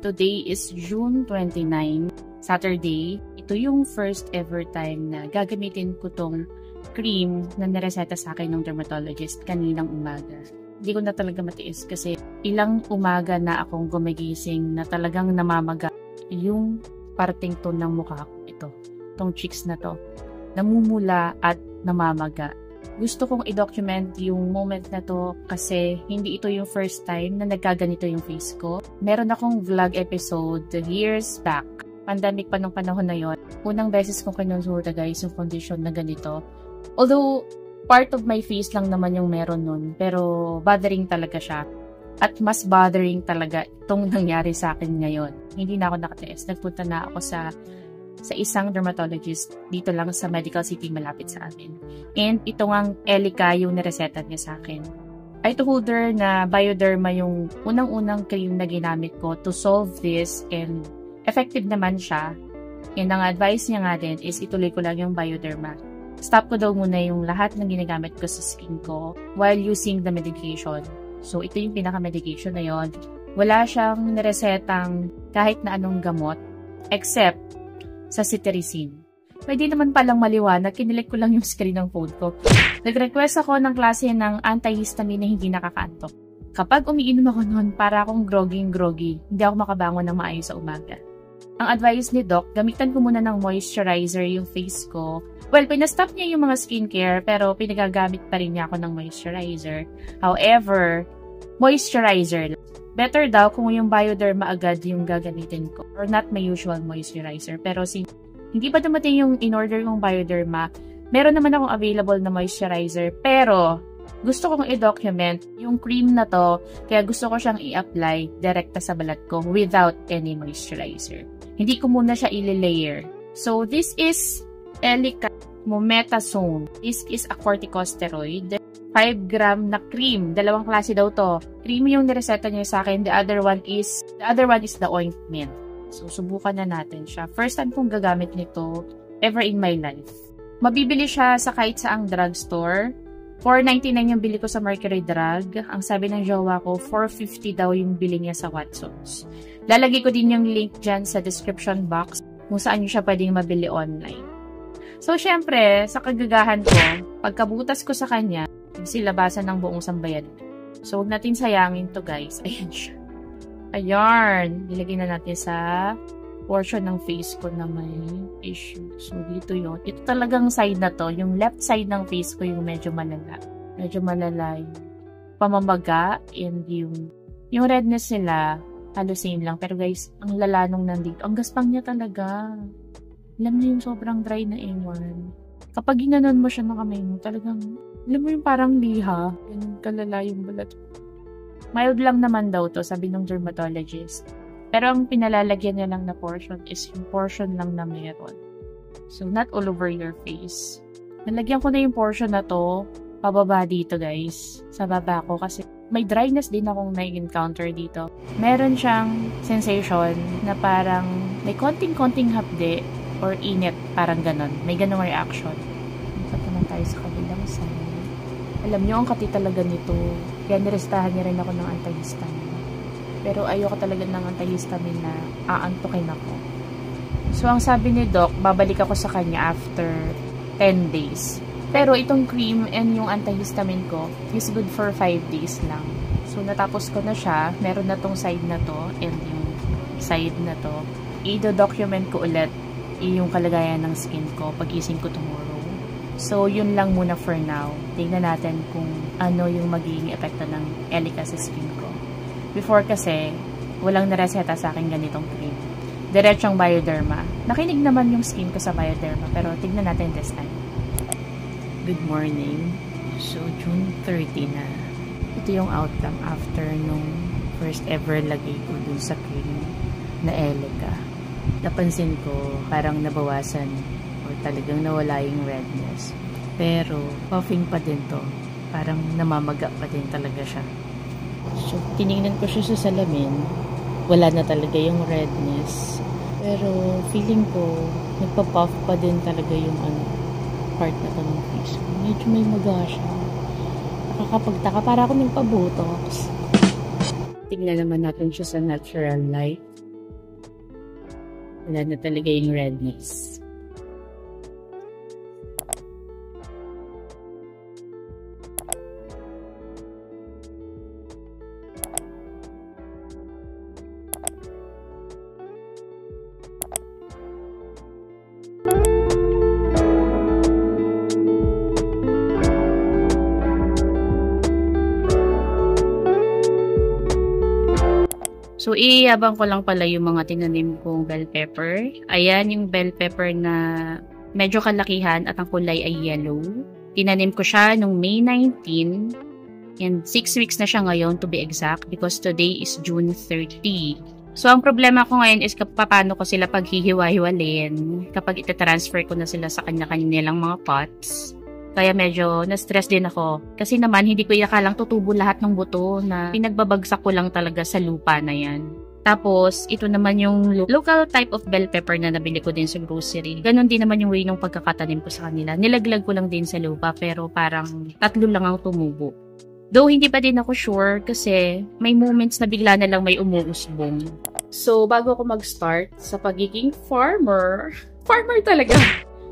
Today is June 29, Saturday. Ito yung first ever time na gagamitin ko tong cream na nireseta sa akin ng dermatologist kaninang umaga. Hindi ko na talaga matiis kasi ilang umaga na akong gumigising na talagang namamaga yung parting to ng mukha ko. Itong cheeks na to. Namumula at namamaga. Gusto kong i-document yung moment na to kasi hindi ito yung first time na nagkaganito yung face ko. Meron akong vlog episode years back. Pandemic pa nung panahon na yon. Unang beses kong kinonsulta guys yung condition na ganito. Although, part of my face lang naman yung meron nun. Pero, bothering talaga siya. At mas bothering talaga itong nangyari sa akin ngayon. Hindi na ako nakatiis. Nagpunta na ako sa isang dermatologist dito lang sa Medical City malapit sa amin. And ito ngang Elica yung nireseta niya sa akin. I told her na Bioderma yung unang-unang cream na ginamit ko to solve this and effective naman siya. And ang advice niya nga din is ituloy ko lang yung Bioderma. Stop ko daw muna yung lahat ng ginagamit ko sa skin ko while using the medication. So ito yung pinaka-medication na yon. Wala siyang niresetang kahit na anong gamot except sa cetirizine. Pwede naman palang maliwanag, kinilik ko lang yung screen ng phone ko. Nag-request ako ng klase ng antihistamine na hindi nakakaantok. Kapag umiinom ako noon, para akong groggy, hindi ako makabangon ng maayos sa umaga. Ang advice ni Doc, gamitan ko muna ng moisturizer yung face ko. Well, pinastop niya yung mga skincare, pero pinagagamit pa rin niya ako ng moisturizer. However, moisturizer. Better daw kung yung Bioderma agad yung gagamitin ko or not my usual moisturizer. Pero hindi pa dumating yung in-order kong Bioderma, meron naman akong available na moisturizer. Pero gusto kong i-document yung cream na to, kaya gusto ko siyang i-apply direkta sa balat ko without any moisturizer. Hindi ko muna siya i-layer. So this is Elica Mometasone. This is a corticosteroid. 5 gram na cream. Dalawang klase daw to. Cream yung nireseta niya sa akin. The other one is the ointment. So, subukan na natin siya. First time kong gagamit nito ever in my life. Mabibili siya sa kahit saang drugstore. $4.99 yung bili ko sa Mercury Drug. Ang sabi ng jowa ko, $4.50 daw yung bili niya sa Watsons. Lalagay ko din yung link dyan sa description box kung saan nyo siya pwedeng mabili online. So, syempre, sa kagagahan ko, pagkabutas ko sa kanya, silabasan ng buong sambayan. So, huwag natin sayangin to guys. Ayan siya. Ayan. Nilagay na natin sa portion ng face ko na may issue. So, dito yun. Ito talagang side na to. Yung left side ng face ko yung medyo malala. Medyo malala yung pamamaga and yung redness nila, halos same lang. Pero guys, ang lala nung nandito. Ang gaspang niya talaga. Alam niyo yung sobrang dry na ewan. Kapag ginanon mo siya ng kamay mo, talagang alam mo yung parang liha. Ganun kalala yung balat. Mild lang naman daw to, sabi ng dermatologist. Pero ang pinalalagyan niya lang na portion is yung portion lang na meron. So, not all over your face. Nalagyan ko na yung portion na to, pababa dito guys. Sa baba ko kasi may dryness din akong na-encounter dito. Meron siyang sensation na parang may konting-konting hapde or init, parang ganon. May ganong reaction. Lipat naman tayo sa kabilang side. Alam nyo, ang kati talaga nito. Kaya nirestahan niya rin ako ng antihistamine. Pero ayoko talaga ng antihistamine na aantukin ako. So, ang sabi ni Doc, babalik ako sa kanya after 10 days. Pero itong cream and yung antihistamine ko is good for 5 days lang. So, natapos ko na siya. Meron na tong side na to and yung side na to. I-document ko ulit yung kalagayan ng skin ko pagising ko tomorrow. So, yun lang muna for now. Tingnan natin kung ano yung magiging epekto ng Elica sa skin ko. Before kasi, walang nareseta sa akin ganitong cream. Diretsong Bioderma. Nakinig naman yung skin ko sa Bioderma, pero tignan natin this time. Good morning. So, June 30 na. Ito yung outcome after nung first ever lagay ko dun sa cream na Elica. Napansin ko, parang nabawasan o talagang nawala yung redness. Pero, puffing pa din to. Parang namamaga pa din talaga siya. So, tinignan ko siya sa salamin. Wala na talaga yung redness. Pero, feeling ko, nagpa-puff pa din talaga yung part na to ng face ko. Medyo may maga siya. Nakakapagtaka. Para ako nagpa-botox. Tingnan naman natin siya sa natural light. Wala na talaga yung redness. So, iiyabang ko lang pala yung mga tinanim kong bell pepper. Ayan yung bell pepper na medyo kalakihan at ang kulay ay yellow. Tinanim ko siya nung May 19 and 6 weeks na siya ngayon to be exact because today is June 30. So, ang problema ko ngayon is paano ko sila paghihiwa-hiwalin kapag itatransfer ko na sila sa kanya-kanilang mga pots. Kaya medyo na-stress din ako. Kasi naman, hindi ko iyakalang tutubo lahat ng buto na pinagbabagsak ko lang talaga sa lupa na yan. Tapos, ito naman yung local type of bell pepper na nabili ko din sa grocery. Ganon din naman yung way ng pagkakatanim ko sa kanila. Nilaglag ko lang din sa lupa pero parang 3 lang ang tumubo. Though, hindi pa din ako sure kasi may moments na bigla na lang may umuusbong. So, bago ako mag-start sa pagiging farmer talaga,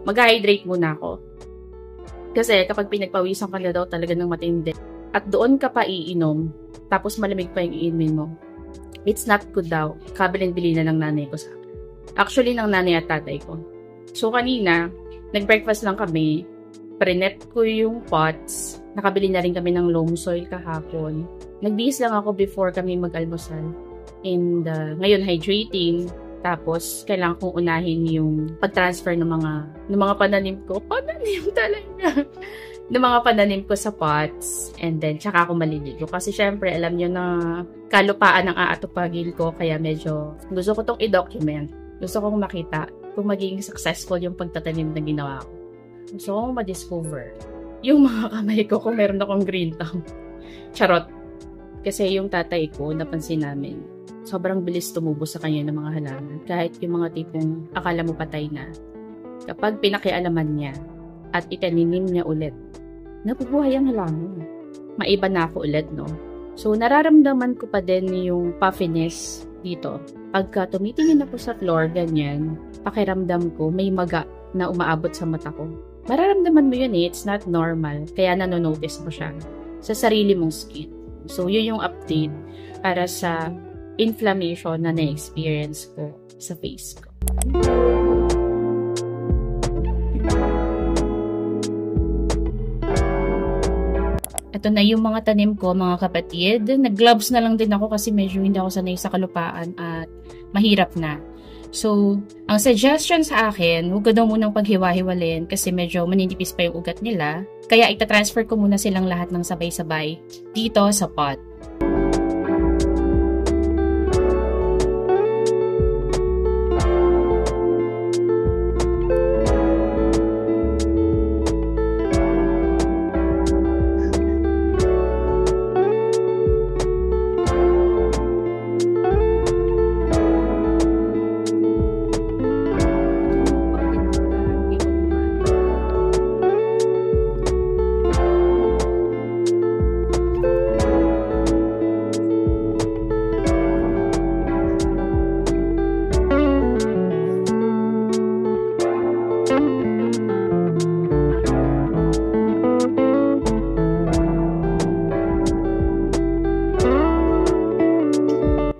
mag-hydrate muna ako. Kasi kapag pinagpawisan ka na daw talaga ng matindi at doon ka pa iinom, tapos malamig pa yung iinumin mo, it's not good daw. Kabilin-bili na ng nanay ko sa akin. Actually, ng nanay at tatay ko. So, kanina, nag-breakfast lang kami. Prenet ko yung pots. Nakabili na rin kami ng loam soil kahapon. Nagbihis lang ako before kami mag-almusal. And ngayon, hydrating. Tapos, kailangan kong unahin yung pag-transfer ng mga pananim ko. Pananim talaga. ng mga pananim ko sa pots. And then, tsaka ako maliligo. Kasi, syempre, alam nyo na kalupaan ang aatupagil ko. Kaya medyo gusto ko tong i-document. Gusto kong makita kung magiging successful yung pagtatanim na ginawa ko. Gusto kong ma-discover yung mga kamay ko kung meron akong green thumb. Charot. Kasi yung tatay ko, napansin namin, sobrang bilis tumubo sa kanya ng mga halaman. Kahit yung mga tipong akala mo patay na. Kapag pinakialaman niya at itaninim niya ulit, nabubuhay ang halaman. Maiba na ako ulit, no? So, nararamdaman ko pa din yung puffiness dito. Pagka tumitingin ako sa floor, ganyan, pakiramdam ko may maga na umaabot sa mata ko. Mararamdaman mo yun eh, it's not normal. Kaya nanonotice mo siya sa sarili mong skin. So, yun yung update para sa inflammation na na-experience ko sa face ko. Ito na yung mga tanim ko, mga kapatid. Nag-gloves na lang din ako kasi medyo hindi ako sanay sa kalupaan at mahirap na. So, ang suggestion sa akin, huwag ko daw munang paghiwa-hiwalin kasi medyo maninipis pa yung ugat nila. Kaya itatransfer ko muna silang lahat ng sabay-sabay dito sa pot.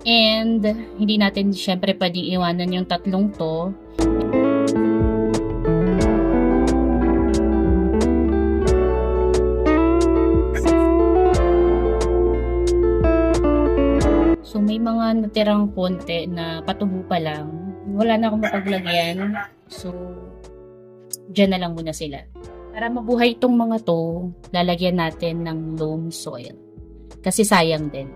And hindi natin syempre pwedeng iwanan yung tatlong to. So may mga natirang konti na patubo pa lang. Wala na akong mapaglagyan. So dyan na lang muna sila. Para mabuhay itong mga to, lalagyan natin ng loam soil. Kasi sayang din.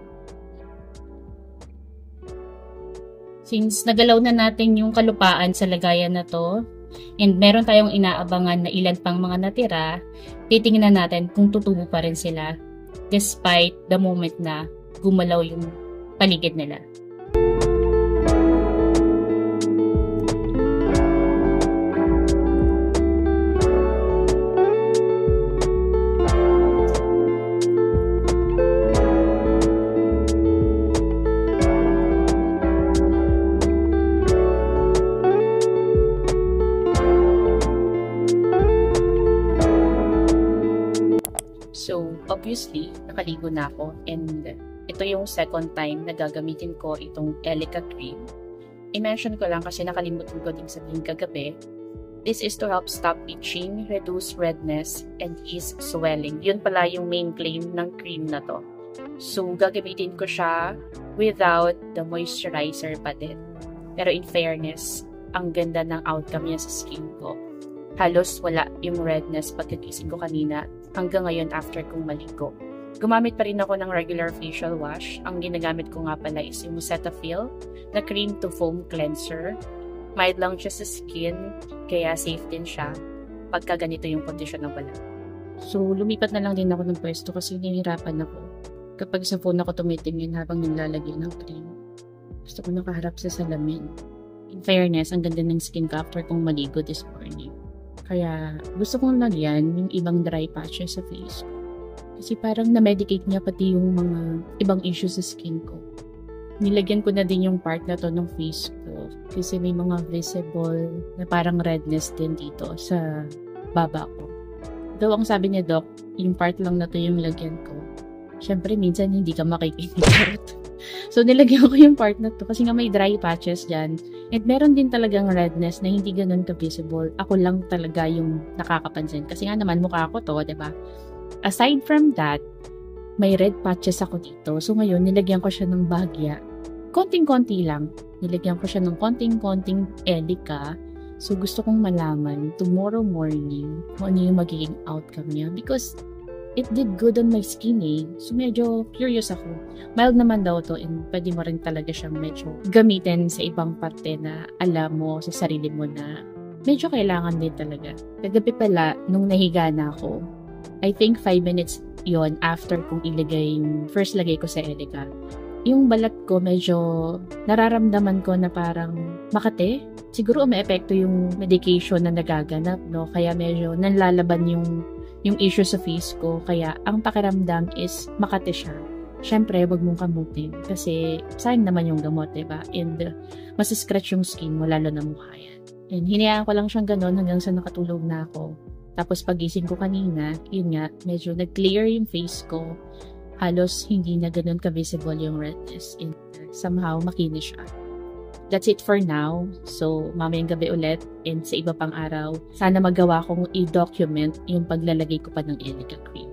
Since nagalaw na natin yung kalupaan sa lagayan na to, and meron tayong inaabangan na ilan pang mga natira, titingnan natin kung tutubo pa rin sila despite the moment na gumalaw yung paligid nila. obviously, nakaligo na ako and ito yung second time na gagamitin ko itong Elica cream. I-mention ko lang kasi nakalimutan ko din sabihin kagabi. This is to help stop itching, reduce redness, and ease swelling. Yun pala yung main claim ng cream na to. So, gagamitin ko siya without the moisturizer pa din. Pero in fairness, ang ganda ng outcome niya sa skin ko. Halos wala yung redness pagkagising ko kanina hanggang ngayon after kong maligo. Gumamit pa rin ako ng regular facial wash. Ang ginagamit ko nga pala is yung Cetaphil na cream to foam cleanser. Mild lang siya sa skin, kaya safe din siya pagka ganito yung kondisyon ng balat. So, lumipat na lang din ako ng pwesto kasi nahihirapan ako kapag sa phone ako tumitingin habang nilalagay ng cream. Gusto ko nakaharap sa salamin. In fairness, ang ganda ng skin ko after kong maligo this morning. Kaya gusto kong lagyan yung ibang dry patches sa face ko. Kasi parang na-medicate niya pati yung mga ibang issues sa skin ko. Nilagyan ko na din yung part na to ng face ko. Kasi may mga visible na parang redness din dito sa baba ko. Though ang sabi niya, Doc, yung part lang na to yung lagyan ko. Siyempre, minsan hindi ka makikita. So, nilagyan ko yung part na to kasi nga may dry patches dyan. And meron din talagang redness na hindi ganun ka-visible. Ako lang talaga yung nakakapansin. Kasi nga naman, mukha ko to, diba? Aside from that, may red patches ako dito. So ngayon, nilagyan ko siya ng bagya. Konting-konti lang. Nilagyan ko siya ng konting-konting Elica. So gusto kong malaman tomorrow morning kung ano yung magiging outcome niya. Because it did good on my skin eh. So medyo curious ako. Mild naman daw to and pwede mo rin talaga siyang medyo gamitin sa ibang parte na alam mo sa sarili mo na medyo kailangan din talaga. Kagabi pala, nung nahiga na ako, I think 5 minutes yon after kong ilagay yung first lagay ko sa Elica. Yung balat ko medyo nararamdaman ko na parang makate. Siguro may epekto yung medication na nagaganap, no? Kaya medyo nanlalaban yung issue sa face ko. Kaya ang pakiramdam is makate siya. Siyempre, wag mong kamutin kasi sayang naman yung gamot, diba? And masascratch yung skin mo, lalo na mukha yan. And hinayaan ko lang siyang ganun hanggang sa nakatulog na ako. Tapos pagising ko kanina, yun nga, medyo nag-clear yung face ko. Halos hindi na ganun ka-visible yung redness. And somehow, makinis siya. That's it for now. So, mamayang gabi ulit and sa iba pang araw, sana magawa kong i-document yung paglalagay ko pa ng Elica cream.